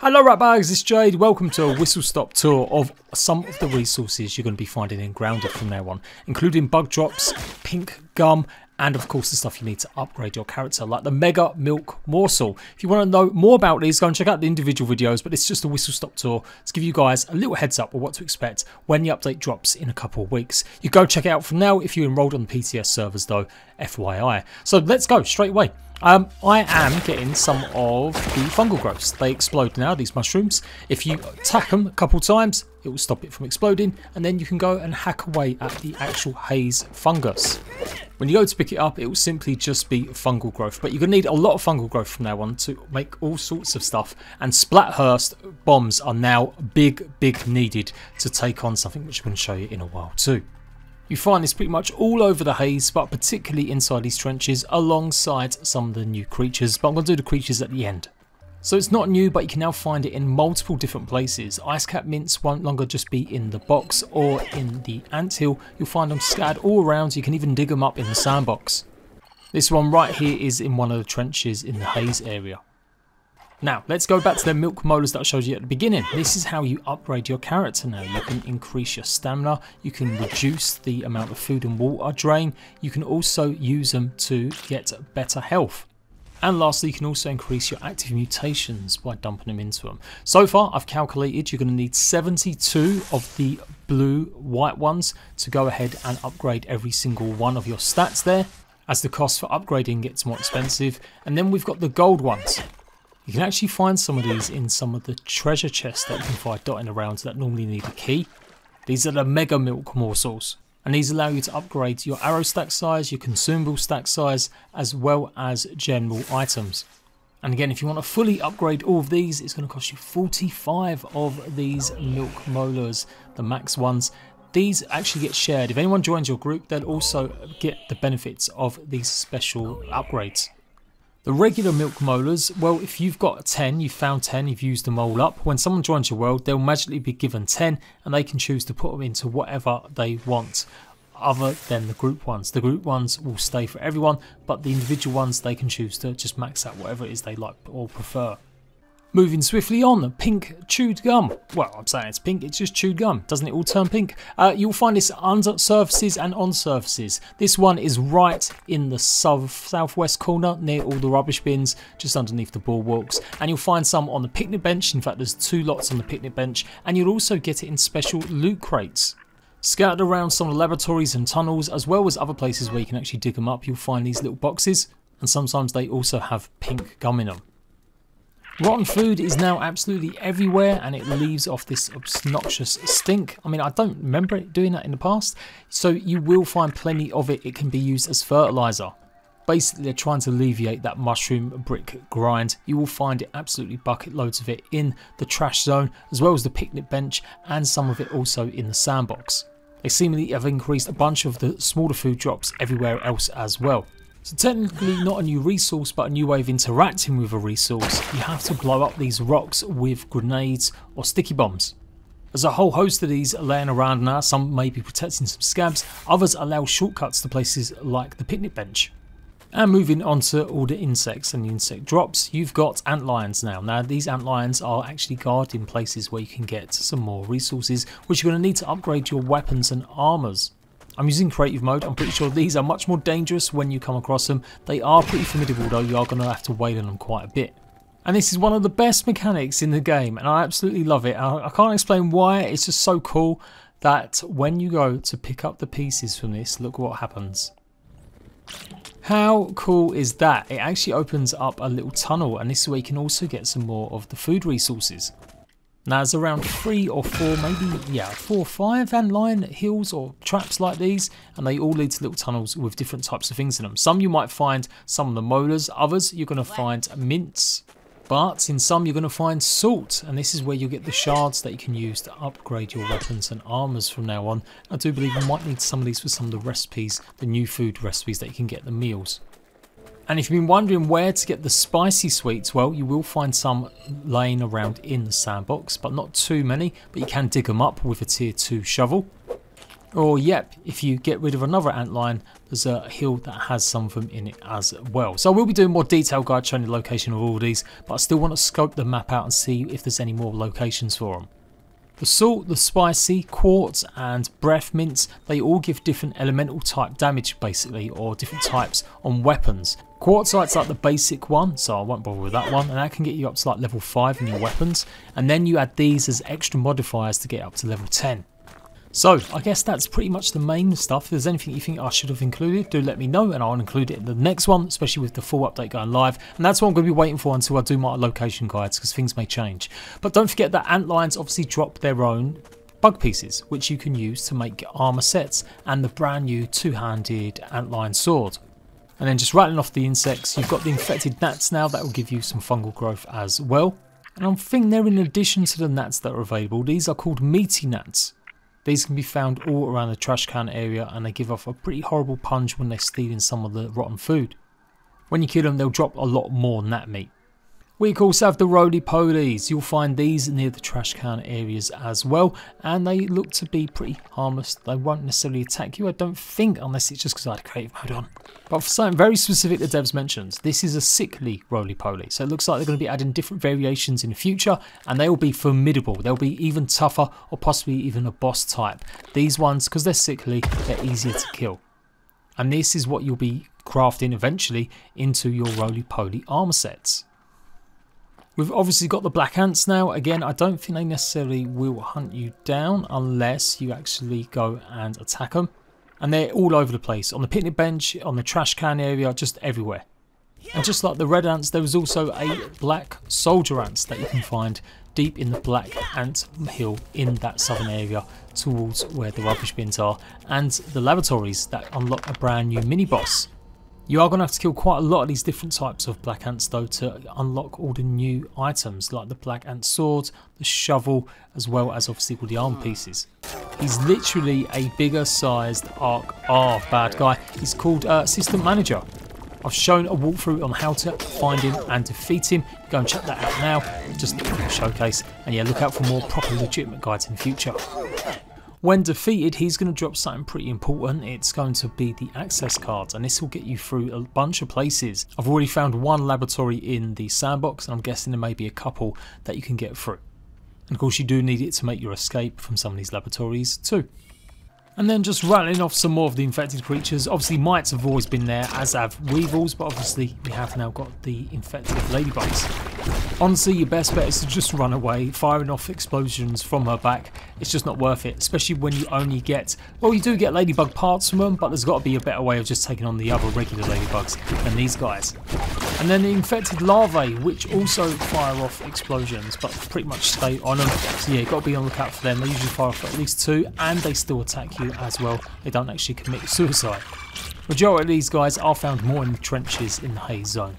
Hello rat bags, it's Jade. Welcome to a whistle stop tour of some of the resources you're going to be finding in Grounded from now on, including bug drops, pink gum, and of course the stuff you need to upgrade your character, like the Mega Milk Morsel. If you want to know more about these, go and check out the individual videos, but it's just a whistle stop tour to give you guys a little heads up of what to expect when the update drops in a couple of weeks. You go check it out from now if you're enrolled on the PTS servers though, FYI. So let's go straight away. I am getting some of the fungal growths. They explode now, these mushrooms. If you attack them a couple times, it will stop it from exploding, and then you can go and hack away at the actual haze fungus. When you go to pick it up, it will simply just be fungal growth, but you're going to need a lot of fungal growth from now on to make all sorts of stuff, and Splathurst bombs are now big needed to take on something which I'm going to show you in a while too. You find this pretty much all over the haze, but particularly inside these trenches alongside some of the new creatures, but I'm going to do the creatures at the end. So it's not new, but you can now find it in multiple different places. Ice cap mints won't longer just be in the box or in the anthill. You'll find them scattered all around. You can even dig them up in the sandbox. This one right here is in one of the trenches in the haze area. Now, let's go back to the milk molars that I showed you at the beginning. This is how you upgrade your character now. You can increase your stamina, you can reduce the amount of food and water drain, you can also use them to get better health. And lastly, you can also increase your active mutations by dumping them into them. So far, I've calculated you're going to need 72 of the blue-white ones to go ahead and upgrade every single one of your stats there, as the cost for upgrading gets more expensive. And then we've got the gold ones. You can actually find some of these in some of the treasure chests that you can find dotting around that normally need a key. These are the Mega Milk Morsels, and these allow you to upgrade your arrow stack size, your consumable stack size, as well as general items. And again, if you want to fully upgrade all of these, it's going to cost you 45 of these milk molars, the max ones. These actually get shared. If anyone joins your group, they'll also get the benefits of these special upgrades. The regular milk molars, well, if you've got 10, you've found 10, you've used them all up, when someone joins your world, they'll magically be given 10 and they can choose to put them into whatever they want other than the group ones. The group ones will stay for everyone, but the individual ones, they can choose to just max out whatever it is they like or prefer. Moving swiftly on, pink chewed gum. Well, I'm saying it's pink, it's just chewed gum. Doesn't it all turn pink? You'll find this under surfaces and on surfaces. This one is right in the southwest corner near all the rubbish bins, just underneath the bulwarks. And you'll find some on the picnic bench. In fact, there's 2 lots on the picnic bench. And you'll also get it in special loot crates. Scattered around some of the laboratories and tunnels, as well as other places where you can actually dig them up, you'll find these little boxes. And sometimes they also have pink gum in them. Rotten food is now absolutely everywhere and it leaves off this obnoxious stink. I mean, I don't remember it doing that in the past. So you will find plenty of it. It can be used as fertilizer. Basically, they're trying to alleviate that mushroom brick grind. You will find it absolutely bucket loads of it in the trash zone, as well as the picnic bench, and some of it also in the sandbox. They seemingly have increased a bunch of the smaller food drops everywhere else as well. So technically not a new resource, but a new way of interacting with a resource. You have to blow up these rocks with grenades or sticky bombs. There's a whole host of these laying around now. Some may be protecting some scabs, others allow shortcuts to places like the picnic bench. And moving on to all the insects and the insect drops, you've got Antlions now. Now these Antlions are actually guarding places where you can get some more resources, which you're going to need to upgrade your weapons and armours. I'm using creative mode. I'm pretty sure these are much more dangerous when you come across them. They are pretty formidable though, you are going to have to wait on them quite a bit. And this is one of the best mechanics in the game and I absolutely love it. I can't explain why, it's just so cool that when you go to pick up the pieces from this, look what happens. How cool is that? It actually opens up a little tunnel and this is where you can also get some more of the food resources. Now there's around 3 or 4, maybe 4 or 5 antlion hills or traps like these, and they all lead to little tunnels with different types of things in them. Some you might find some of the molars, others you're going to find mints, but in some you're going to find salt, and this is where you'll get the shards that you can use to upgrade your weapons and armours from now on. I do believe you might need some of these for some of the recipes, the new food recipes that you can get in the meals. And if you've been wondering where to get the spicy sweets, well, you will find some laying around in the sandbox, but not too many, but you can dig them up with a tier 2 shovel. Or yep, if you get rid of another antlion, there's a hill that has some of them in it as well. So I will be doing more detailed guide showing the location of all these, but I still want to scope the map out and see if there's any more locations for them. The salt, the spicy, quartz and breath mints, they all give different elemental type damage basically, or different types on weapons. Quartzite's like the basic one, so I won't bother with that one, and that can get you up to like level 5 in your weapons, and then you add these as extra modifiers to get up to level 10. So I guess that's pretty much the main stuff. If there's anything you think I should have included, do let me know and I'll include it in the next one, especially with the full update going live. And that's what I'm going to be waiting for until I do my location guides, because things may change. But don't forget that antlions obviously drop their own bug pieces, which you can use to make armor sets and the brand new two-handed antlion sword. And then just rattling off the insects, you've got the infected gnats now that will give you some fungal growth as well. And I think they're in addition to the gnats that are available. These are called Meaty Nuts. These can be found all around the trash can area, and they give off a pretty horrible punch when they're stealing some of the rotten food. When you kill them, they'll drop a lot more gnat meat. We also have the Roly Polies. You'll find these near the trash can areas as well, and they look to be pretty harmless. They won't necessarily attack you, I don't think, unless it's just because I had creative mode on. But for something very specific the devs mentions, this is a sickly Roly Poly, so it looks like they're going to be adding different variations in the future, and they will be formidable. They'll be even tougher, or possibly even a boss type. These ones, because they're sickly, they're easier to kill. And this is what you'll be crafting eventually into your Roly Poly armor sets. We've obviously got the black ants now. Again, I don't think they necessarily will hunt you down unless you actually go and attack them. And they're all over the place, on the picnic bench, on the trash can area, just everywhere. And just like the red ants, there is also a black soldier ants that you can find deep in the black ant hill in that southern area towards where the rubbish bins are, and the laboratories that unlock a brand new mini boss. You are going to have to kill quite a lot of these different types of black ants though to unlock all the new items, like the black ant sword, the shovel, as well as obviously all the arm pieces. He's literally a bigger sized ARC bad guy. He's called Assistant Manager. I've shown a walkthrough on how to find him and defeat him. Go and check that out now, just a showcase. And yeah, look out for more proper legitimate guides in the future. When defeated, he's going to drop something pretty important. It's going to be the access cards, and this will get you through a bunch of places. I've already found one laboratory in the sandbox, and I'm guessing there may be a couple that you can get through. And of course you do need it to make your escape from some of these laboratories too. And then just rattling off some more of the infected creatures. Obviously mites have always been there, as have weevils, but obviously we have now got the infected ladybugs. Honestly, your best bet is to just run away, firing off explosions from her back. It's just not worth it, especially when you only get, well, you do get ladybug parts from them, but there's got to be a better way of just taking on the other regular ladybugs than these guys. And then the infected larvae, which also fire off explosions, but pretty much stay on them. So yeah, you've got to be on the lookout for them. They usually fire off at least 2, and they still attack you as well. They don't actually commit suicide. Majority of these guys are found more in the trenches in the haze zone.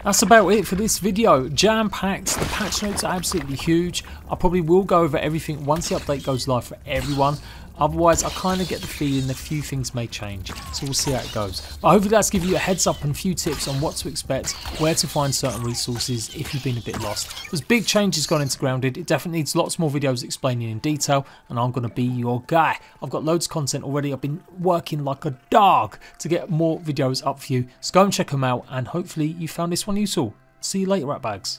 That's about it for this video. Jam-packed, the patch notes are absolutely huge. I probably will go over everything once the update goes live for everyone. Otherwise, I kind of get the feeling a few things may change, so we'll see how it goes. But hopefully that's give you a heads up and a few tips on what to expect, where to find certain resources if you've been a bit lost. There's big changes gone into Grounded. It definitely needs lots more videos explaining in detail, and I'm going to be your guy. I've got loads of content already. I've been working like a dog to get more videos up for you, so go and check them out, and hopefully you found this one useful. See you later, ratbags.